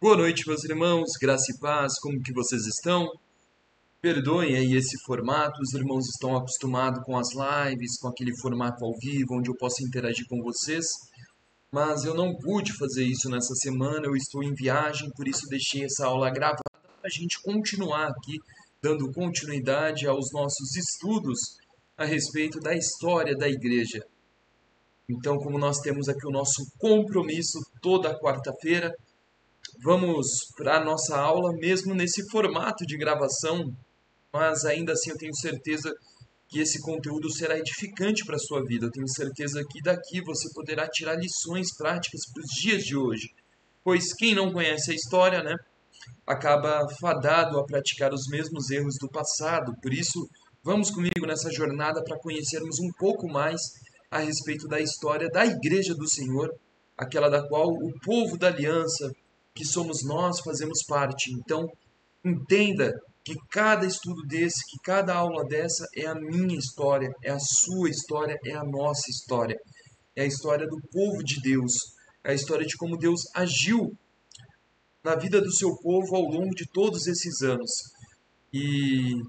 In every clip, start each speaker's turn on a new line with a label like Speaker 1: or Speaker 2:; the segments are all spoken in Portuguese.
Speaker 1: Boa noite, meus irmãos, graça e paz, como que vocês estão? Perdoem aí esse formato, os irmãos estão acostumados com as lives, com aquele formato ao vivo, onde eu posso interagir com vocês, mas eu não pude fazer isso nessa semana, eu estou em viagem, por isso deixei essa aula gravada para a gente continuar aqui, dando continuidade aos nossos estudos a respeito da história da igreja. Então, como nós temos aqui o nosso compromisso toda quarta-feira, vamos para a nossa aula mesmo nesse formato de gravação, mas ainda assim eu tenho certeza que esse conteúdo será edificante para a sua vida. Eu tenho certeza que daqui você poderá tirar lições práticas para os dias de hoje. Pois quem não conhece a história, né, acaba fadado a praticar os mesmos erros do passado. Por isso, vamos comigo nessa jornada para conhecermos um pouco mais a respeito da história da Igreja do Senhor, aquela da qual o povo da aliança, que somos nós, fazemos parte. Então, entenda que cada estudo desse, que cada aula dessa é a minha história, é a sua história, é a nossa história. É a história do povo de Deus, é a história de como Deus agiu na vida do seu povo ao longo de todos esses anos. E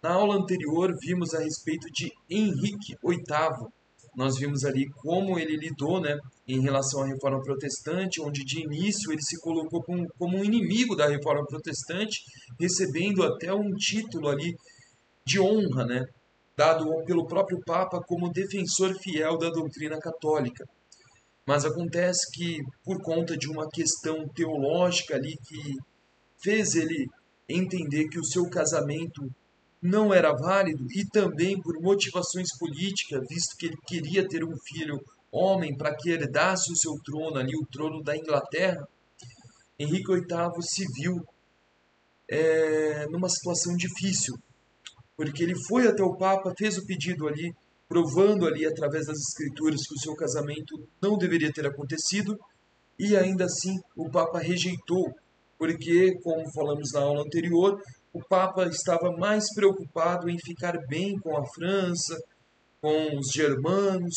Speaker 1: na aula anterior vimos a respeito de Henrique VIII. Nós vimos ali como ele lidou, né, em relação à Reforma Protestante, onde de início ele se colocou como um inimigo da Reforma Protestante, recebendo até um título ali de honra, né, dado pelo próprio Papa como defensor fiel da doutrina católica. Mas acontece que, por conta de uma questão teológica ali que fez ele entender que o seu casamento não era válido e também por motivações políticas, visto que ele queria ter um filho homem para que herdasse o seu trono ali, o trono da Inglaterra, Henrique VIII se viu numa situação difícil, porque ele foi até o Papa, fez o pedido ali, provando ali através das escrituras que o seu casamento não deveria ter acontecido, e ainda assim o Papa rejeitou, porque, como falamos na aula anterior, o Papa estava mais preocupado em ficar bem com a França, com os germanos,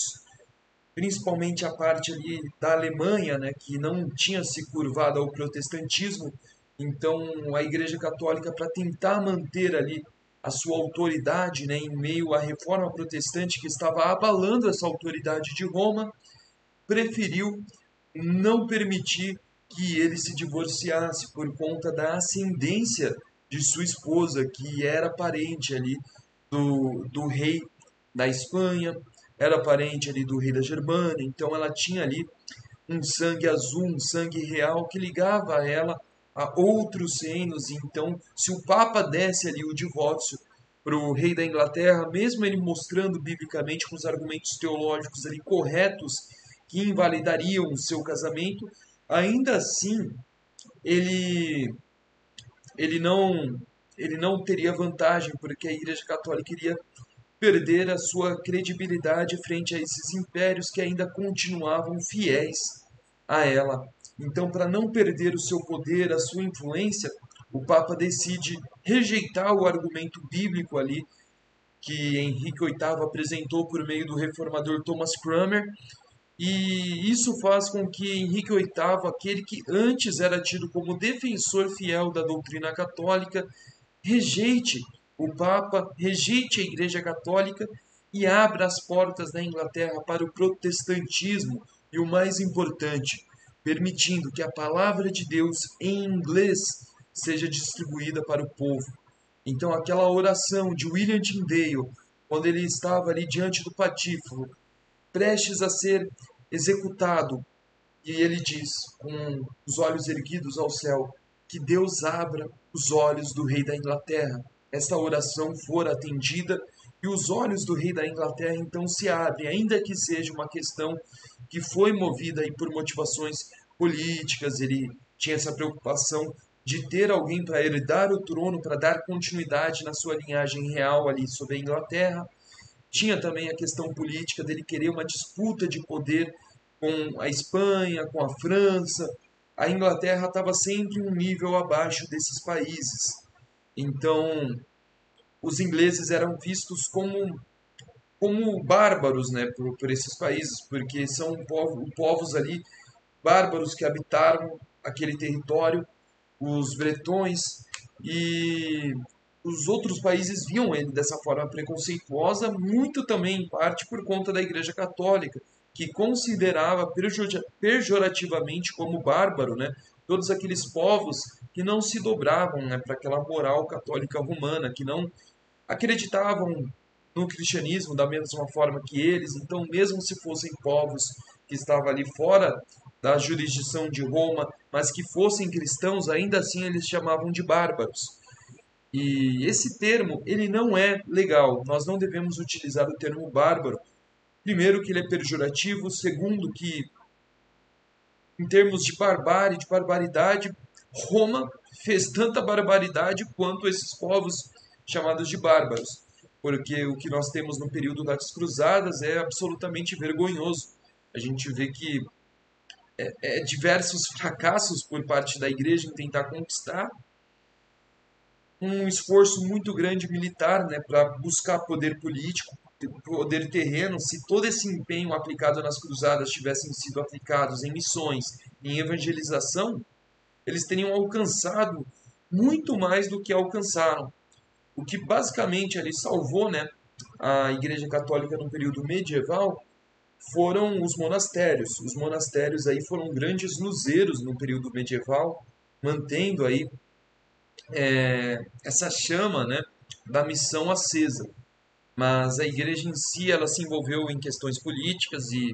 Speaker 1: principalmente a parte ali da Alemanha, né, que não tinha se curvado ao protestantismo. Então, a Igreja Católica, para tentar manter ali a sua autoridade, né, em meio à reforma protestante que estava abalando essa autoridade de Roma, preferiu não permitir que ele se divorciasse por conta da ascendência de sua esposa, que era parente ali do rei da Espanha, era parente ali do rei da Germânia, então ela tinha ali um sangue azul, um sangue real que ligava ela a outros reinos. Então, se o Papa desse ali o divórcio para o rei da Inglaterra, mesmo ele mostrando biblicamente com os argumentos teológicos ali corretos que invalidariam o seu casamento, ainda assim ele ele não ele não teria vantagem, porque a Igreja Católica iria perder a sua credibilidade frente a esses impérios que ainda continuavam fiéis a ela. Então, para não perder o seu poder, a sua influência, o Papa decide rejeitar o argumento bíblico ali que Henrique VIII apresentou por meio do reformador Thomas Cranmer, e isso faz com que Henrique VIII, aquele que antes era tido como defensor fiel da doutrina católica, rejeite o Papa, rejeite a Igreja Católica e abra as portas da Inglaterra para o protestantismo e, o mais importante, permitindo que a palavra de Deus em inglês seja distribuída para o povo. Então, aquela oração de William Tyndale, quando ele estava ali diante do patífaro, prestes a ser executado, e ele diz, com os olhos erguidos ao céu, que Deus abra os olhos do rei da Inglaterra. Esta oração for atendida e os olhos do rei da Inglaterra então se abrem, ainda que seja uma questão que foi movida aí por motivações políticas. Ele tinha essa preocupação de ter alguém para herdar o trono, para dar continuidade na sua linhagem real ali sobre a Inglaterra. Tinha também a questão política dele querer uma disputa de poder com a Espanha, com a França. A Inglaterra estava sempre um nível abaixo desses países. Então, os ingleses eram vistos como bárbaros, né, por esses países, porque são povos ali bárbaros que habitaram aquele território, os bretões, e os outros países viam ele dessa forma preconceituosa, muito também em parte por conta da Igreja Católica, que considerava pejorativamente como bárbaro, né, todos aqueles povos que não se dobravam, né, para aquela moral católica romana, que não acreditavam no cristianismo da mesma forma que eles. Então, mesmo se fossem povos que estavam ali fora da jurisdição de Roma, mas que fossem cristãos, ainda assim eles chamavam de bárbaros. E esse termo, ele não é legal. Nós não devemos utilizar o termo bárbaro. Primeiro, que ele é pejorativo. Segundo, que em termos de barbárie, de barbaridade, Roma fez tanta barbaridade quanto esses povos chamados de bárbaros. Porque o que nós temos no período das cruzadas é absolutamente vergonhoso. A gente vê que diversos fracassos por parte da igreja em tentar conquistar, um esforço muito grande militar, né, para buscar poder político, poder terreno. Se todo esse empenho aplicado nas cruzadas tivessem sido aplicados em missões, em evangelização, eles teriam alcançado muito mais do que alcançaram. O que basicamente ali salvou, né, a Igreja Católica no período medieval foram os monastérios. Os monastérios aí foram grandes luzeiros no período medieval, mantendo aí essa chama, né, da missão acesa. Mas a igreja em si, ela se envolveu em questões políticas e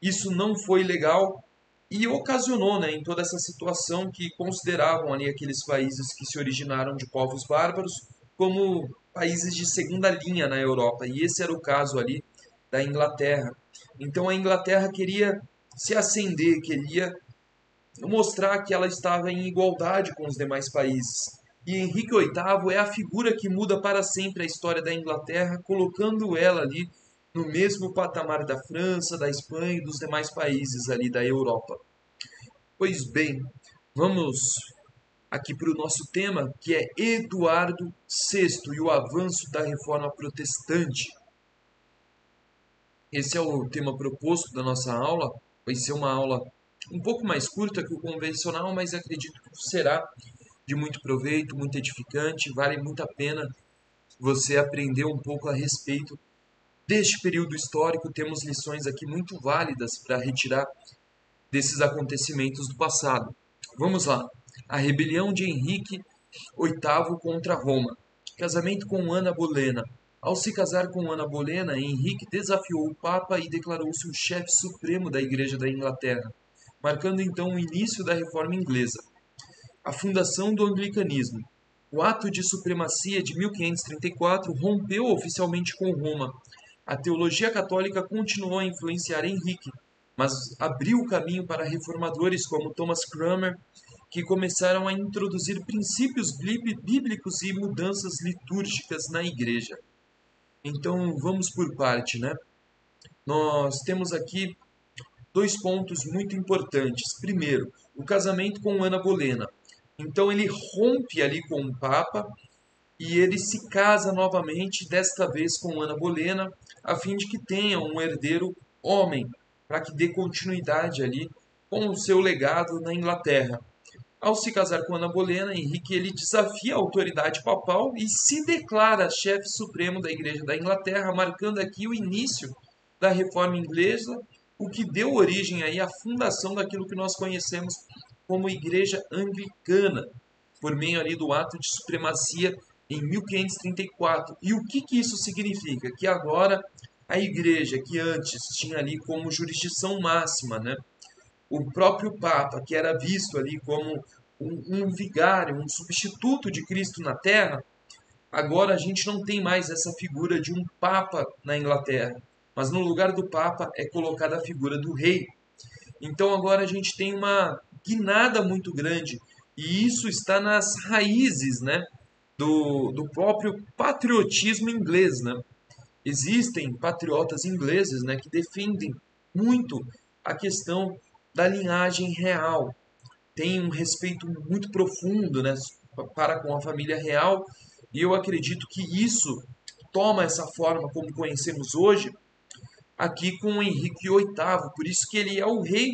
Speaker 1: isso não foi legal e ocasionou, né, em toda essa situação que consideravam ali aqueles países que se originaram de povos bárbaros como países de segunda linha na Europa. E esse era o caso ali da Inglaterra. Então a Inglaterra queria se ascender, queria mostrar que ela estava em igualdade com os demais países. E Henrique VIII é a figura que muda para sempre a história da Inglaterra, colocando ela ali no mesmo patamar da França, da Espanha e dos demais países ali da Europa. Pois bem, vamos aqui para o nosso tema, que é Eduardo VI e o avanço da Reforma Protestante. Esse é o tema proposto da nossa aula. Vai ser uma aula um pouco mais curta que o convencional, mas acredito que será de muito proveito, muito edificante. Vale muito a pena você aprender um pouco a respeito deste período histórico. Temos lições aqui muito válidas para retirar desses acontecimentos do passado. Vamos lá. A rebelião de Henrique VIII contra Roma. Casamento com Ana Bolena. Ao se casar com Ana Bolena, Henrique desafiou o Papa e declarou-se o chefe supremo da Igreja da Inglaterra, marcando então o início da Reforma Inglesa. A fundação do Anglicanismo. O Ato de Supremacia de 1534 rompeu oficialmente com Roma. A teologia católica continuou a influenciar Henrique, mas abriu o caminho para reformadores como Thomas Cranmer, que começaram a introduzir princípios bíblicos e mudanças litúrgicas na igreja. Então, vamos por parte, né? Nós temos aqui dois pontos muito importantes. Primeiro, o casamento com Ana Bolena. Então, ele rompe ali com o Papa e ele se casa novamente, desta vez com Ana Bolena, a fim de que tenha um herdeiro homem, para que dê continuidade ali com o seu legado na Inglaterra. Ao se casar com Ana Bolena, Henrique ele desafia a autoridade papal e se declara chefe supremo da Igreja da Inglaterra, marcando aqui o início da Reforma Inglesa, o que deu origem aí à fundação daquilo que nós conhecemos como Igreja Anglicana, por meio ali do Ato de Supremacia em 1534. E o que isso significa? Que agora a Igreja, que antes tinha ali como jurisdição máxima, né, o próprio Papa, que era visto ali como um vigário, um substituto de Cristo na Terra, agora a gente não tem mais essa figura de um Papa na Inglaterra, mas no lugar do Papa é colocada a figura do rei. Então agora a gente tem uma guinada muito grande, e isso está nas raízes, né, do próprio patriotismo inglês, né? Existem patriotas ingleses, né, que defendem muito a questão da linhagem real, tem um respeito muito profundo, né, para com a família real, e eu acredito que isso toma essa forma como conhecemos hoje aqui com Henrique VIII, por isso que ele é o rei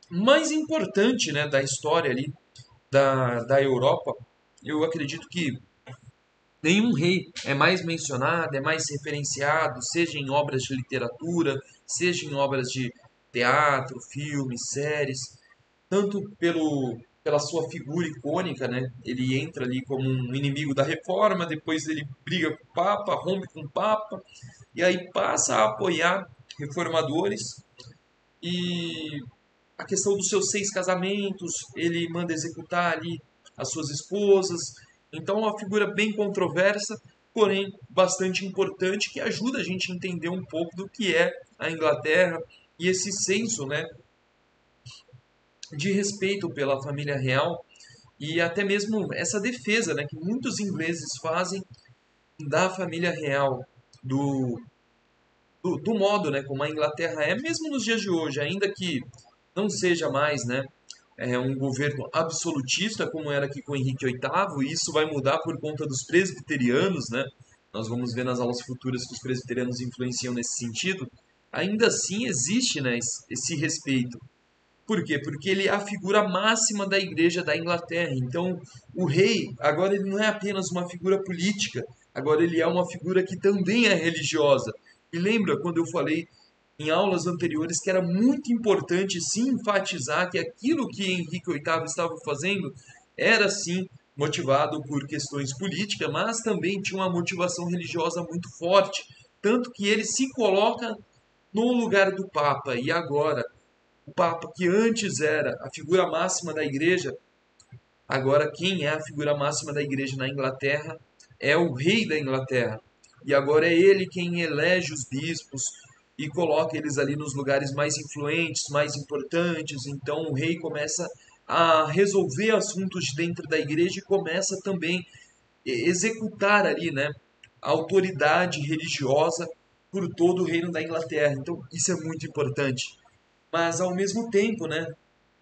Speaker 1: mais importante, né, da história ali da Europa. Eu acredito que nenhum rei é mais mencionado, é mais referenciado, seja em obras de literatura, seja em obras de teatro, filmes, séries, tanto pela sua figura icônica, né? Ele entra ali como um inimigo da reforma, depois ele briga com o Papa, rompe com o Papa, e aí passa a apoiar reformadores e a questão dos seus 6 casamentos, ele manda executar ali as suas esposas. Então, é uma figura bem controversa, porém bastante importante, que ajuda a gente a entender um pouco do que é a Inglaterra e esse senso, né, de respeito pela família real e até mesmo essa defesa, né, que muitos ingleses fazem da família real, do, do modo, né, como a Inglaterra é, mesmo nos dias de hoje, ainda que não seja mais, né, um governo absolutista como era aqui com Henrique VIII, e isso vai mudar por conta dos presbiterianos, né? Nós vamos ver nas aulas futuras que os presbiterianos influenciam nesse sentido. Ainda assim existe, né, esse respeito. Por quê? Porque ele é a figura máxima da Igreja da Inglaterra. Então, o rei, agora ele não é apenas uma figura política, agora ele é uma figura que também é religiosa. E lembra quando eu falei em aulas anteriores que era muito importante se enfatizar que aquilo que Henrique VIII estava fazendo era sim motivado por questões políticas, mas também tinha uma motivação religiosa muito forte, tanto que ele se coloca no lugar do Papa. E agora, o Papa, que antes era a figura máxima da Igreja, agora quem é a figura máxima da Igreja na Inglaterra é o rei da Inglaterra. E agora é ele quem elege os bispos e coloca eles ali nos lugares mais influentes, mais importantes. Então o rei começa a resolver assuntos dentro da igreja e começa também a executar ali, né, a autoridade religiosa por todo o reino da Inglaterra. Então isso é muito importante. Mas ao mesmo tempo, né,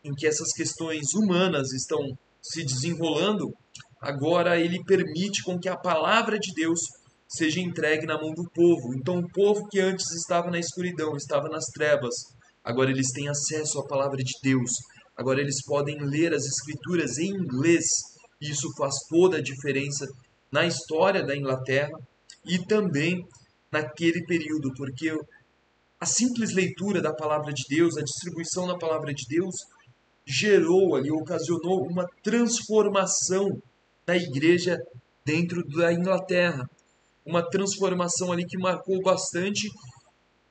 Speaker 1: em que essas questões humanas estão se desenrolando, agora ele permite com que a palavra de Deus seja entregue na mão do povo. Então o povo que antes estava na escuridão, estava nas trevas, agora eles têm acesso à palavra de Deus. Agora eles podem ler as escrituras em inglês. E isso faz toda a diferença na história da Inglaterra e também naquele período, porque a simples leitura da palavra de Deus, a distribuição da palavra de Deus, gerou ali, ocasionou uma transformação na igreja dentro da Inglaterra. Uma transformação ali que marcou bastante,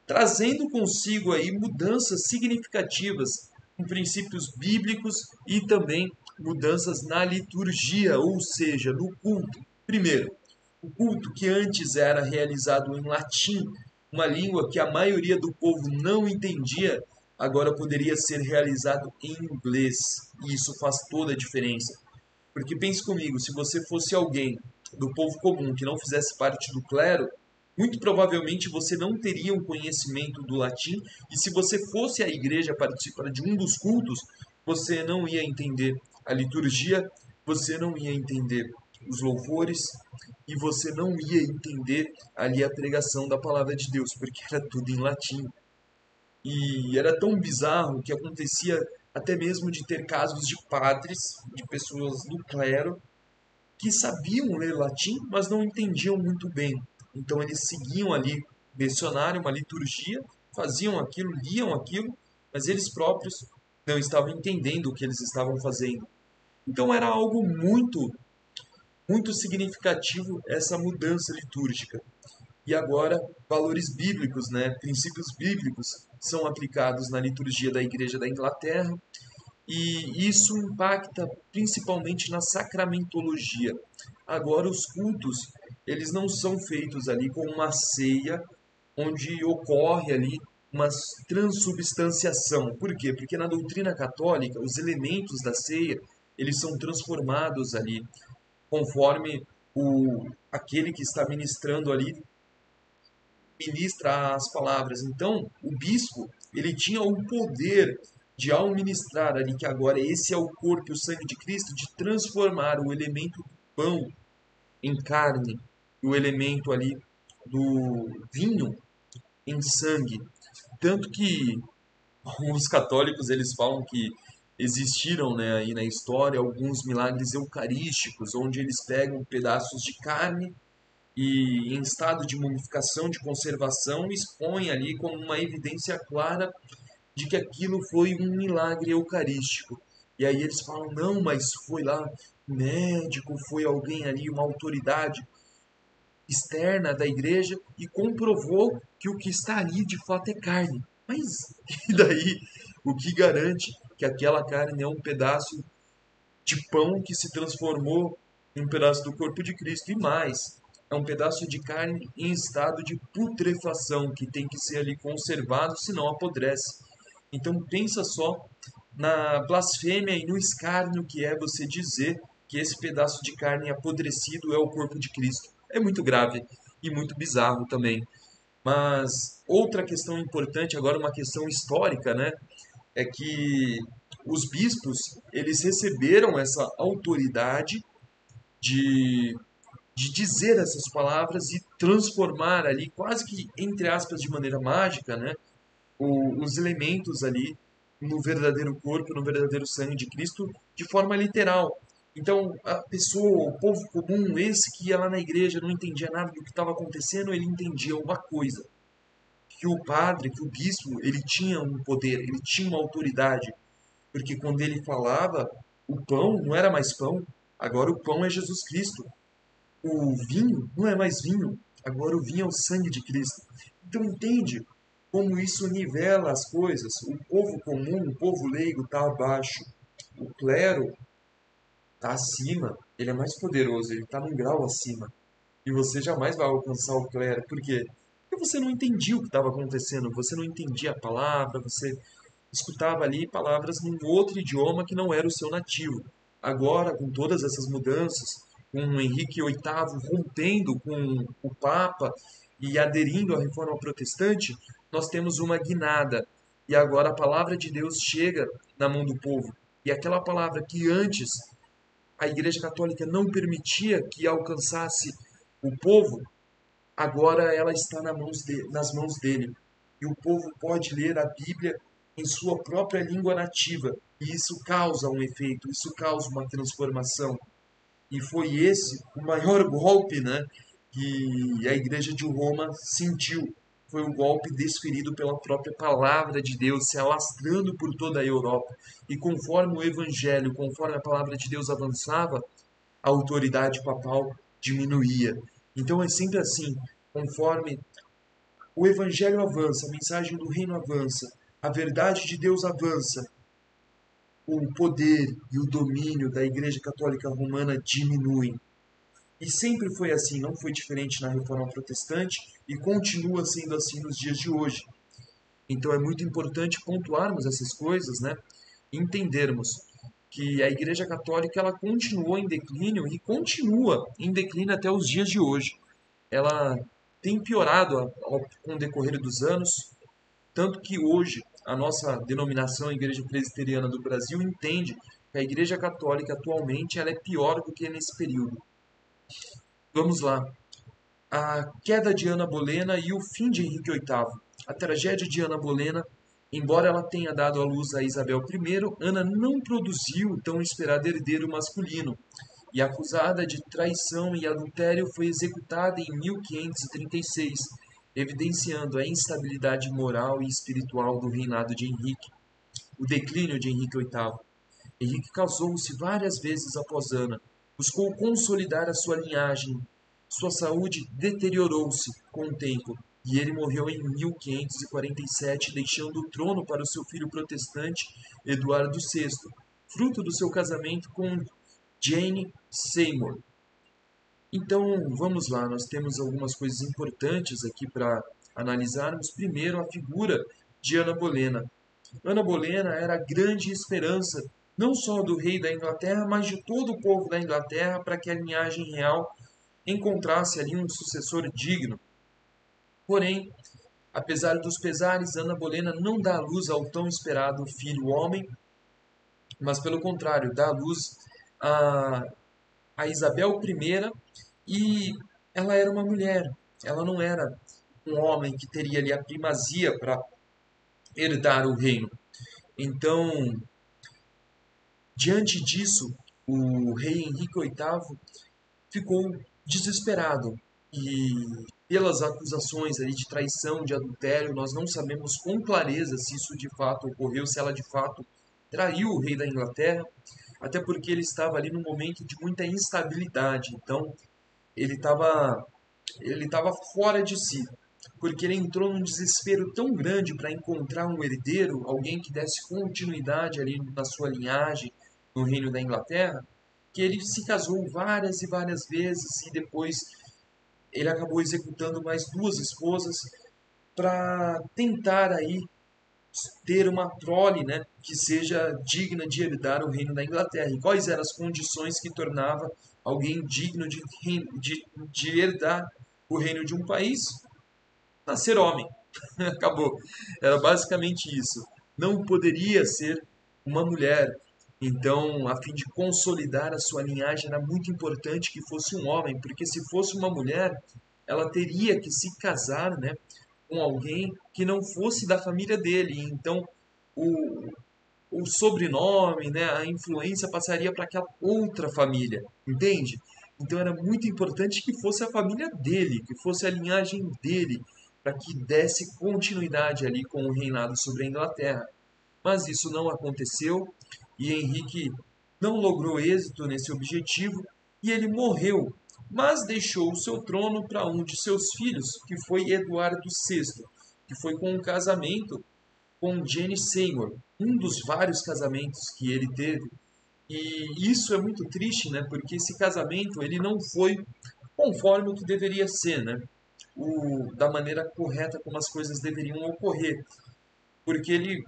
Speaker 1: trazendo consigo aí mudanças significativas com princípios bíblicos e também mudanças na liturgia, ou seja, no culto. Primeiro, o culto que antes era realizado em latim, uma língua que a maioria do povo não entendia, agora poderia ser realizado em inglês. E isso faz toda a diferença. Porque pense comigo, se você fosse alguém do povo comum que não fizesse parte do clero, muito provavelmente você não teria um conhecimento do latim, e se você fosse à igreja participar de um dos cultos, você não ia entender a liturgia, você não ia entender os louvores e você não ia entender ali a pregação da palavra de Deus, porque era tudo em latim. E era tão bizarro que acontecia até mesmo de ter casos de padres, de pessoas do clero, que sabiam ler latim, mas não entendiam muito bem. Então eles seguiam ali lecionário, uma liturgia, faziam aquilo, liam aquilo, mas eles próprios não estavam entendendo o que eles estavam fazendo. Então era algo muito significativo essa mudança litúrgica. E agora, valores bíblicos, né, princípios bíblicos são aplicados na liturgia da Igreja da Inglaterra, e isso impacta principalmente na sacramentologia. Agora os cultos, eles não são feitos ali com uma ceia onde ocorre ali uma transubstanciação. Por quê? Porque na doutrina católica, os elementos da ceia, eles são transformados ali conforme aquele que está ministrando ali ministra as palavras. Então, o bispo, ele tinha o poder de, ao ministrar ali, que agora esse é o corpo e o sangue de Cristo, de transformar o elemento do pão em carne, e o elemento ali do vinho em sangue. Tanto que Os católicos eles falam que existiram, né, aí na história alguns milagres eucarísticos, onde eles pegam pedaços de carne e em estado de mumificação, de conservação, expõem ali como uma evidência clara de que aquilo foi um milagre eucarístico. E aí eles falam, não, mas foi lá um médico, foi alguém ali, uma autoridade externa da igreja e comprovou que o que está ali de fato é carne. Mas e daí? O que garante que aquela carne é um pedaço de pão que se transformou em um pedaço do corpo de Cristo? E mais, é um pedaço de carne em estado de putrefação que tem que ser ali conservado, senão apodrece. Então pensa só na blasfêmia e no escárnio que é você dizer que esse pedaço de carne apodrecido é o corpo de Cristo. É muito grave e muito bizarro também. Mas outra questão importante, agora uma questão histórica, né, é que os bispos, eles receberam essa autoridade de, de dizer essas palavras e transformar ali, quase que, entre aspas, de maneira mágica, né, os elementos ali no verdadeiro corpo, no verdadeiro sangue de Cristo, de forma literal. Então, a pessoa, o povo comum, esse que ia lá na igreja, não entendia nada do que estava acontecendo, ele entendia uma coisa, que o padre, que o bispo, ele tinha um poder, ele tinha uma autoridade, porque quando ele falava, o pão não era mais pão, agora o pão é Jesus Cristo. O vinho não é mais vinho, agora o vinho é o sangue de Cristo. Então entende como isso nivela as coisas. O povo comum, o povo leigo está abaixo. O clero está acima, ele é mais poderoso, ele está num grau acima. E você jamais vai alcançar o clero. Por quê? Porque você não entendia o que estava acontecendo, você não entendia a palavra, você escutava ali palavras num outro idioma que não era o seu nativo. Agora, com todas essas mudanças, com o Henrique VIII rompendo com o Papa e aderindo à reforma protestante, nós temos uma guinada. E agora a palavra de Deus chega na mão do povo. E aquela palavra que antes a Igreja Católica não permitia que alcançasse o povo, agora ela está nas mãos dele. E o povo pode ler a Bíblia em sua própria língua nativa. E isso causa um efeito, isso causa uma transformação. E foi esse o maior golpe, né, que a Igreja de Roma sentiu. Foi um golpe desferido pela própria palavra de Deus, se alastrando por toda a Europa. E conforme o Evangelho, conforme a palavra de Deus avançava, a autoridade papal diminuía. Então é sempre assim, conforme o Evangelho avança, a mensagem do reino avança, a verdade de Deus avança, o poder e o domínio da Igreja Católica Romana diminuem. E sempre foi assim, não foi diferente na Reforma Protestante e continua sendo assim nos dias de hoje. Então é muito importante pontuarmos essas coisas, né? Entendermos que a Igreja Católica ela continuou em declínio e continua em declínio até os dias de hoje. Ela tem piorado com o decorrer dos anos, tanto que hoje a nossa denominação Igreja Presbiteriana do Brasil entende que a Igreja Católica atualmente ela é pior do que nesse período. Vamos lá. A queda de Ana Bolena e o fim de Henrique VIII. A tragédia de Ana Bolena, embora ela tenha dado à luz a Isabel I, Ana não produziu o tão esperado herdeiro masculino, e acusada de traição e adultério foi executada em 1536, evidenciando a instabilidade moral e espiritual do reinado de Henrique. O declínio de Henrique VIII. Henrique casou-se várias vezes após Ana, buscou consolidar a sua linhagem. Sua saúde deteriorou-se com o tempo e ele morreu em 1547, deixando o trono para o seu filho protestante Eduardo VI, fruto do seu casamento com Jane Seymour. Então, vamos lá, nós temos algumas coisas importantes aqui para analisarmos. Primeiro, a figura de Ana Bolena. Ana Bolena era a grande esperança, não só do rei da Inglaterra, mas de todo o povo da Inglaterra, para que a linhagem real encontrasse ali um sucessor digno. Porém, apesar dos pesares, Ana Bolena não dá luz ao tão esperado filho homem, mas pelo contrário, dá luz a, a Isabel I, e ela era uma mulher, ela não era um homem que teria ali a primazia para herdar o reino. Então, diante disso, o rei Henrique VIII ficou desesperado e pelas acusações ali de traição, de adultério, nós não sabemos com clareza se isso de fato ocorreu, se ela de fato traiu o rei da Inglaterra, até porque ele estava ali num momento de muita instabilidade, então ele estava ele estava fora de si, porque ele entrou num desespero tão grande para encontrar um herdeiro, alguém que desse continuidade ali na sua linhagem no reino da Inglaterra, que ele se casou várias e várias vezes e depois ele acabou executando mais duas esposas para tentar aí ter uma prole, né, que seja digna de herdar o reino da Inglaterra. E quais eram as condições que tornava alguém digno de herdar o reino de um país? Nascer homem. Acabou. Era basicamente isso. Não poderia ser uma mulher. Então, a fim de consolidar a sua linhagem, era muito importante que fosse um homem, porque se fosse uma mulher, ela teria que se casar, né, com alguém que não fosse da família dele. Então, o, o sobrenome, né, a influência passaria para aquela outra família, entende? Então era muito importante que fosse a família dele, que fosse a linhagem dele, para que desse continuidade ali com o reinado sobre a Inglaterra. Mas isso não aconteceu e Henrique não logrou êxito nesse objetivo e ele morreu, mas deixou o seu trono para um de seus filhos, que foi Eduardo VI, que foi com um casamento com Jane Seymour, um dos vários casamentos que ele teve. E isso é muito triste, né? Porque esse casamento ele não foi conforme o que deveria ser, né? Da maneira correta como as coisas deveriam ocorrer, porque ele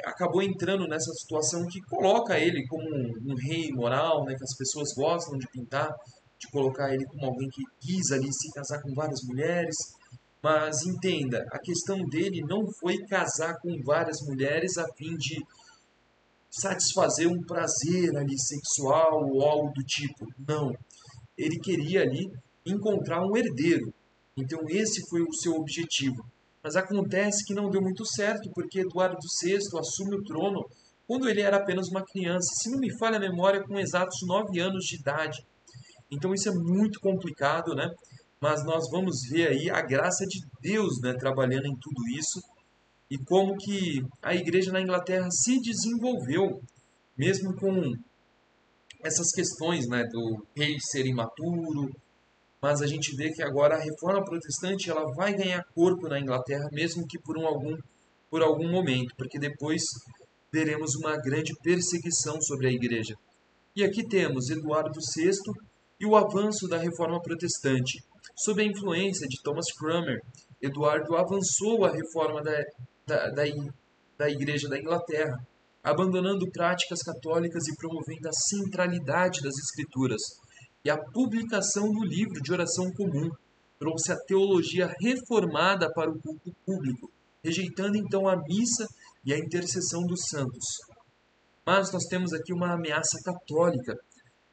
Speaker 1: acabou entrando nessa situação que coloca ele como um rei moral, né? Que as pessoas gostam de pintar, de colocar ele como alguém que quis ali se casar com várias mulheres. Mas entenda, a questão dele não foi casar com várias mulheres a fim de satisfazer um prazer ali sexual ou algo do tipo. Não. Ele queria ali encontrar um herdeiro. Então esse foi o seu objetivo. Mas acontece que não deu muito certo, porque Eduardo VI assume o trono quando ele era apenas uma criança, se não me falha a memória, com exatos 9 anos de idade. Então isso é muito complicado, né? Mas nós vamos ver aí a graça de Deus, né, trabalhando em tudo isso e como que a igreja na Inglaterra se desenvolveu, mesmo com essas questões, né, do rei ser imaturo, mas a gente vê que agora a reforma protestante ela vai ganhar corpo na Inglaterra, mesmo que por algum momento, porque depois veremos uma grande perseguição sobre a igreja. E aqui temos Eduardo VI e o avanço da reforma protestante. Sob a influência de Thomas Cranmer, Eduardo avançou a reforma da, da, da Igreja da Inglaterra, abandonando práticas católicas e promovendo a centralidade das Escrituras. E a publicação do livro de oração comum trouxe a teologia reformada para o culto público, rejeitando então a missa e a intercessão dos santos. Mas nós temos aqui uma ameaça católica.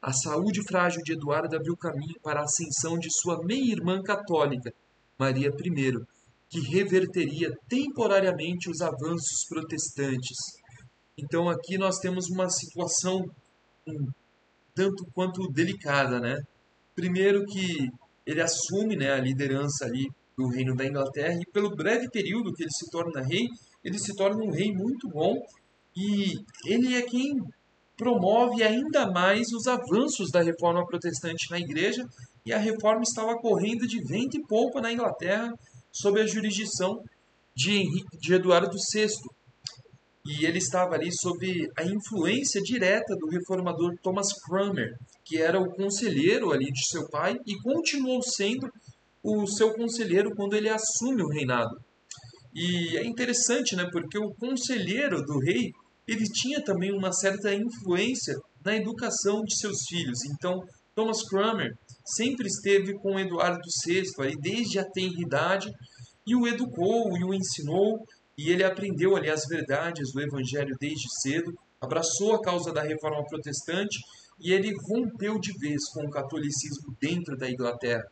Speaker 1: A saúde frágil de Eduardo abriu caminho para a ascensão de sua meia-irmã católica, Maria I, que reverteria temporariamente os avanços protestantes. Então aqui nós temos uma situação um tanto quanto delicada, né? Primeiro que ele assume, né, a liderança ali do reino da Inglaterra e pelo breve período que ele se torna rei, ele se torna um rei muito bom e ele é quem promove ainda mais os avanços da reforma protestante na igreja e a reforma estava correndo de vento e polpa na Inglaterra sob a jurisdição de Eduardo VI. E ele estava ali sob a influência direta do reformador Thomas Cranmer, que era o conselheiro ali de seu pai e continuou sendo o seu conselheiro quando ele assume o reinado. E é interessante, né, porque o conselheiro do rei, ele tinha também uma certa influência na educação de seus filhos. Então, Thomas Cranmer sempre esteve com Eduardo VI aí desde a tenridade e o educou e o ensinou, e ele aprendeu ali as verdades do evangelho desde cedo, abraçou a causa da reforma protestante e ele rompeu de vez com o catolicismo dentro da Inglaterra.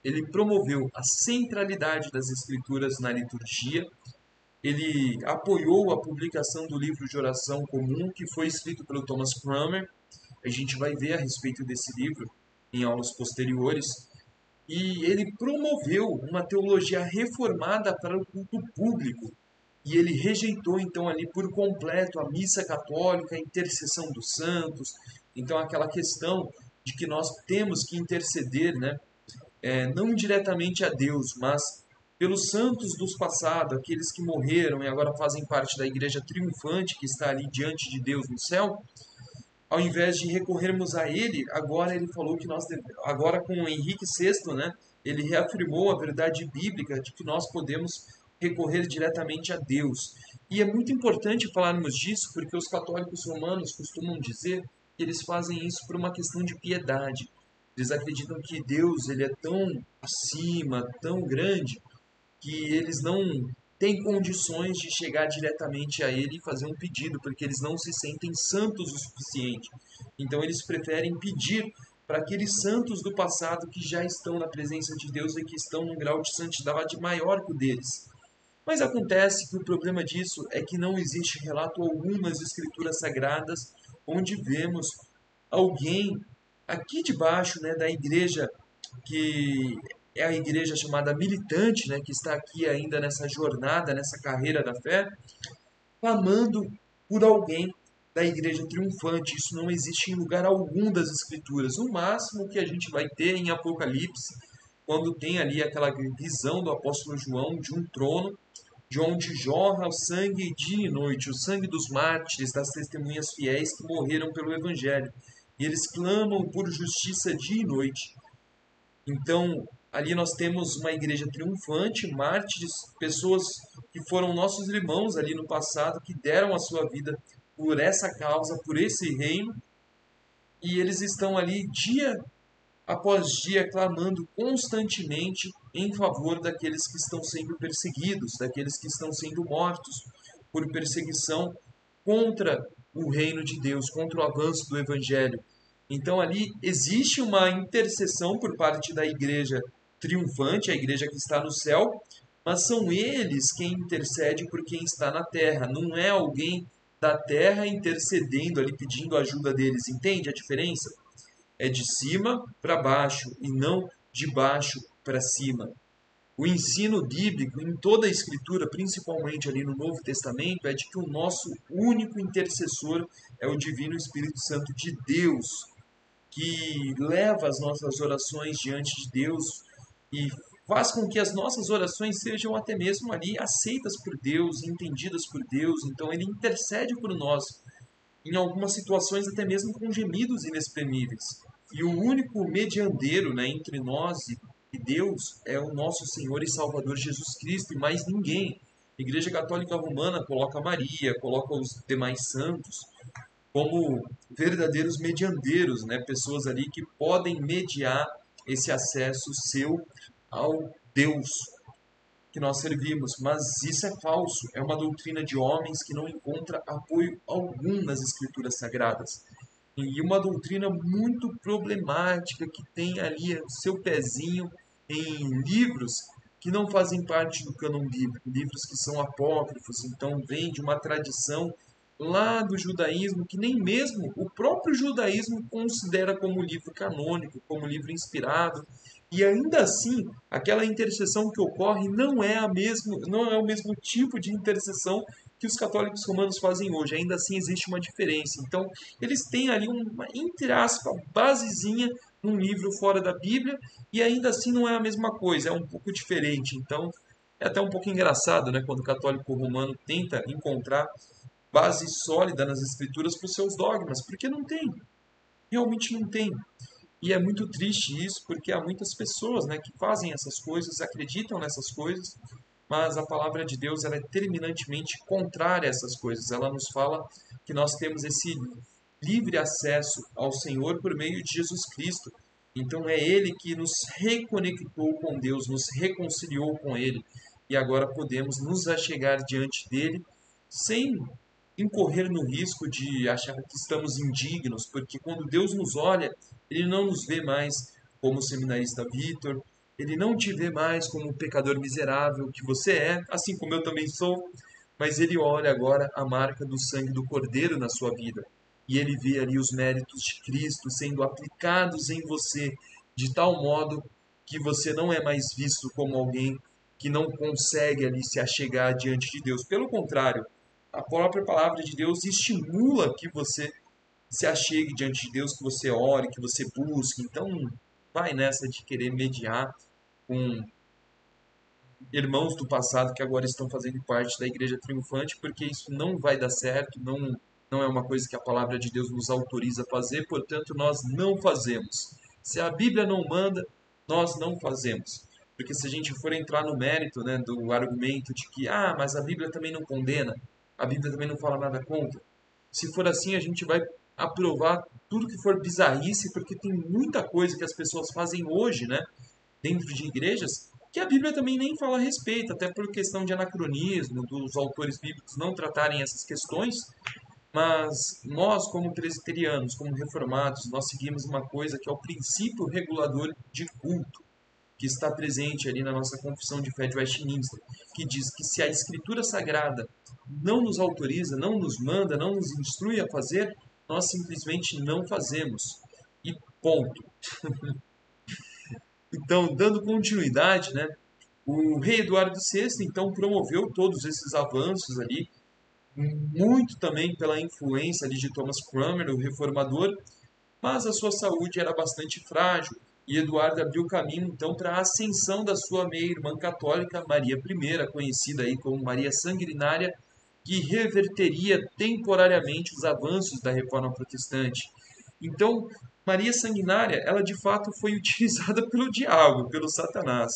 Speaker 1: Ele promoveu a centralidade das escrituras na liturgia Ele apoiou a publicação do livro de oração comum, que foi escrito pelo Thomas Cranmer. A gente vai ver a respeito desse livro em aulas posteriores. E ele promoveu uma teologia reformada para o culto público. E ele rejeitou, então, ali por completo a missa católica, a intercessão dos santos. Então, aquela questão de que nós temos que interceder, né? Não diretamente a Deus, mas pelos santos dos passados, aqueles que morreram e agora fazem parte da igreja triunfante que está ali diante de Deus no céu. Ao invés de recorrermos a ele, agora ele falou que agora com Henrique VI, né, ele reafirmou a verdade bíblica de que nós podemos recorrer diretamente a Deus. E é muito importante falarmos disso porque os católicos romanos costumam dizer que eles fazem isso por uma questão de piedade. Eles acreditam que Deus ele é tão acima, tão grande, que eles não têm condições de chegar diretamente a ele e fazer um pedido, porque eles não se sentem santos o suficiente. Então eles preferem pedir para aqueles santos do passado que já estão na presença de Deus e que estão num grau de santidade maior que o deles. Mas acontece que o problema disso é que não existe relato algum nas escrituras sagradas onde vemos alguém aqui debaixo, né, da igreja, que é a igreja chamada militante, né, que está aqui ainda nessa jornada, nessa carreira da fé, clamando por alguém da igreja triunfante. Isso não existe em lugar algum das escrituras. O máximo que a gente vai ter em Apocalipse, quando tem ali aquela visão do apóstolo João de um trono, de onde jorra o sangue dia e noite, o sangue dos mártires, das testemunhas fiéis que morreram pelo evangelho. E eles clamam por justiça dia e noite. Então, ali nós temos uma igreja triunfante, mártires, pessoas que foram nossos irmãos ali no passado, que deram a sua vida por essa causa, por esse reino, e eles estão ali dia após dia clamando constantemente em favor daqueles que estão sendo perseguidos, daqueles que estão sendo mortos por perseguição contra o reino de Deus, contra o avanço do evangelho. Então ali existe uma intercessão por parte da igreja triunfante, a igreja que está no céu, mas são eles quem intercede por quem está na terra, não é alguém da terra intercedendo ali, pedindo a ajuda deles. Entende a diferença? É de cima para baixo e não de baixo para cima. O ensino bíblico em toda a Escritura, principalmente ali no Novo Testamento, é de que o nosso único intercessor é o Divino Espírito Santo de Deus, que leva as nossas orações diante de Deus e faz com que as nossas orações sejam até mesmo ali aceitas por Deus, entendidas por Deus. Então ele intercede por nós, em algumas situações até mesmo com gemidos inexprimíveis. E o único medianeiro, né, entre nós e Deus é o nosso Senhor e Salvador Jesus Cristo, e mais ninguém. A Igreja Católica Romana coloca Maria, coloca os demais santos como verdadeiros mediandeiros, né, pessoas ali que podem mediar esse acesso seu ao Deus que nós servimos, mas isso é falso, é uma doutrina de homens que não encontra apoio algum nas escrituras sagradas. E uma doutrina muito problemática que tem ali o seu pezinho em livros que não fazem parte do cânon bíblico, livros que são apócrifos, então vem de uma tradição lá do judaísmo que nem mesmo o próprio judaísmo considera como livro canônico, como livro inspirado, e ainda assim, aquela intercessão que ocorre não é o mesmo tipo de intercessão que os católicos romanos fazem hoje. Ainda assim existe uma diferença. Então, eles têm ali uma, entre aspas, basezinha num livro fora da Bíblia, e ainda assim não é a mesma coisa, é um pouco diferente. Então, é até um pouco engraçado, né, quando o católico romano tenta encontrar base sólida nas escrituras para os seus dogmas, porque não tem, realmente não tem. E é muito triste isso, porque há muitas pessoas, né, que fazem essas coisas, acreditam nessas coisas, mas a palavra de Deus ela é terminantemente contrária a essas coisas. Ela nos fala que nós temos esse livre acesso ao Senhor por meio de Jesus Cristo. Então é Ele que nos reconectou com Deus, nos reconciliou com Ele. E agora podemos nos achegar diante dele sem incorrer no risco de achar que estamos indignos, porque quando Deus nos olha, Ele não nos vê mais como o seminarista Vitor, Ele não te vê mais como o pecador miserável que você é, assim como eu também sou. mas ele olha agora a marca do sangue do Cordeiro na sua vida. E ele vê ali os méritos de Cristo sendo aplicados em você, de tal modo que você não é mais visto como alguém que não consegue ali se achegar diante de Deus. Pelo contrário, a própria palavra de Deus estimula que você se achegue diante de Deus, que você ore, que você busque. Então, vai nessa de querer mediar com irmãos do passado que agora estão fazendo parte da igreja triunfante, porque isso não vai dar certo, não é uma coisa que a palavra de Deus nos autoriza a fazer, portanto, nós não fazemos. Se a Bíblia não manda, nós não fazemos. Porque se a gente for entrar no mérito, né, do argumento de que, mas a Bíblia também não condena, a Bíblia também não fala nada contra, se for assim, a gente vai aprovar tudo que for bizarrice, porque tem muita coisa que as pessoas fazem hoje, né, dentro de igrejas, que a Bíblia também nem fala a respeito, até por questão de anacronismo, dos autores bíblicos não tratarem essas questões, mas nós, como presbiterianos, como reformados, nós seguimos uma coisa que é o princípio regulador de culto, que está presente ali na nossa confissão de fé de Westminster, que diz que se a Escritura Sagrada não nos autoriza, não nos manda, não nos instrui a fazer, nós simplesmente não fazemos. E ponto. Então, dando continuidade, né, o rei Eduardo VI, então, promoveu todos esses avanços ali, muito também pela influência ali de Thomas Cranmer, o reformador, mas a sua saúde era bastante frágil, e Eduardo abriu caminho, então, para a ascensão da sua meia-irmã católica, Maria I, conhecida aí como Maria Sanguinária, que reverteria temporariamente os avanços da reforma protestante. Então, Maria Sanguinária, ela de fato foi utilizada pelo diabo, pelo Satanás.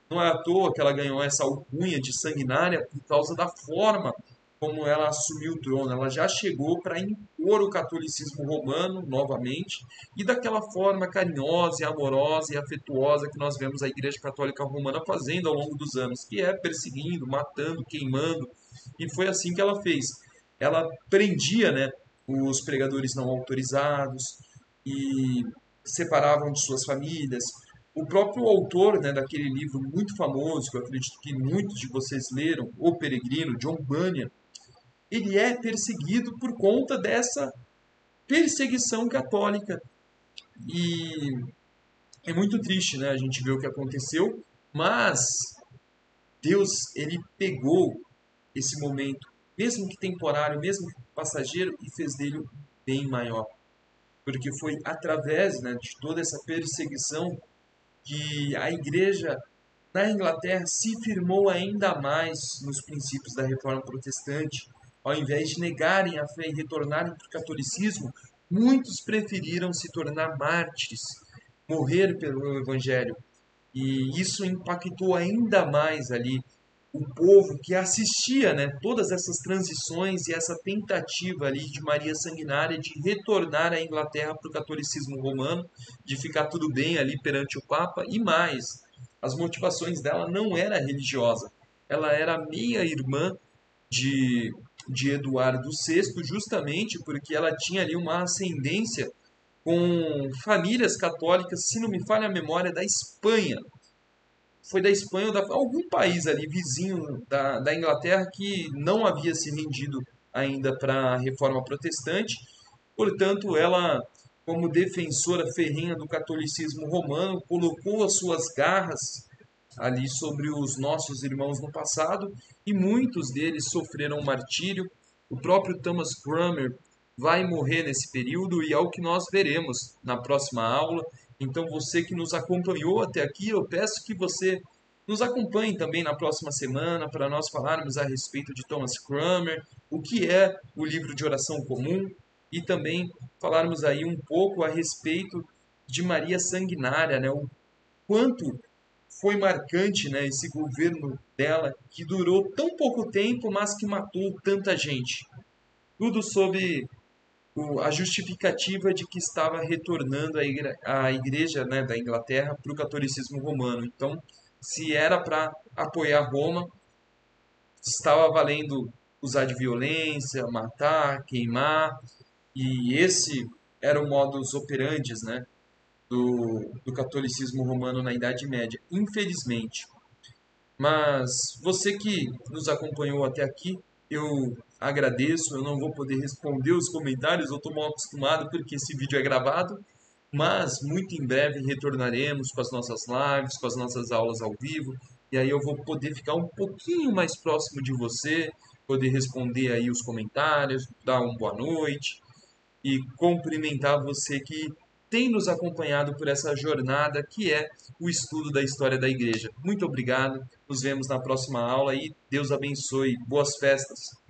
Speaker 1: Não é à toa que ela ganhou essa alcunha de sanguinária por causa da forma como ela assumiu o trono. Ela já chegou para impor o catolicismo romano novamente e daquela forma carinhosa e amorosa e afetuosa que nós vemos a Igreja Católica Romana fazendo ao longo dos anos, que é perseguindo, matando, queimando. E foi assim que ela fez. Ela prendia, né, os pregadores não autorizados e separavam de suas famílias. O próprio autor, né, daquele livro muito famoso, que eu acredito que muitos de vocês leram, O Peregrino, John Bunyan, ele é perseguido por conta dessa perseguição católica. E é muito triste, né, a gente ver o que aconteceu, mas Deus, ele pegou esse momento, mesmo que temporário, mesmo que passageiro, e fez dele bem maior. Porque foi através, né, de toda essa perseguição que a igreja na Inglaterra se firmou ainda mais nos princípios da reforma protestante. Ao invés de negarem a fé e retornarem para o catolicismo, muitos preferiram se tornar mártires, morrer pelo evangelho. E isso impactou ainda mais ali o povo que assistia, né, todas essas transições e essa tentativa ali de Maria Sanguinária de retornar à Inglaterra para o catolicismo romano, de ficar tudo bem ali perante o Papa, e mais, as motivações dela não era religiosa, ela era meia-irmã de, de Eduardo VI, justamente porque ela tinha ali uma ascendência com famílias católicas, se não me falha a memória, da Espanha. Foi da Espanha ou algum país ali vizinho da Inglaterra que não havia se rendido ainda para a reforma protestante. Portanto, ela, como defensora ferrenha do catolicismo romano, colocou as suas garras ali sobre os nossos irmãos no passado e muitos deles sofreram martírio. O próprio Thomas Cranmer vai morrer nesse período e é o que nós veremos na próxima aula. Então, você que nos acompanhou até aqui, eu peço que você nos acompanhe também na próxima semana para nós falarmos a respeito de Thomas Cranmer, o que é o livro de oração comum e também falarmos aí um pouco a respeito de Maria Sanguinária, né? O quanto foi marcante, né, esse governo dela que durou tão pouco tempo, mas que matou tanta gente. Tudo sob a justificativa de que estava retornando a igreja, né, da Inglaterra para o catolicismo romano. Então, se era para apoiar Roma, estava valendo usar de violência, matar, queimar, e esse era o modus operandi, né, do catolicismo romano na Idade Média, infelizmente. Mas você que nos acompanhou até aqui, eu agradeço. Eu não vou poder responder os comentários, eu estou mal acostumado porque esse vídeo é gravado, mas muito em breve retornaremos com as nossas lives, com as nossas aulas ao vivo, e aí eu vou poder ficar um pouquinho mais próximo de você, poder responder aí os comentários, dar uma boa noite e cumprimentar você que tem nos acompanhado por essa jornada que é o estudo da história da igreja. Muito obrigado, nos vemos na próxima aula e Deus abençoe. Boas festas!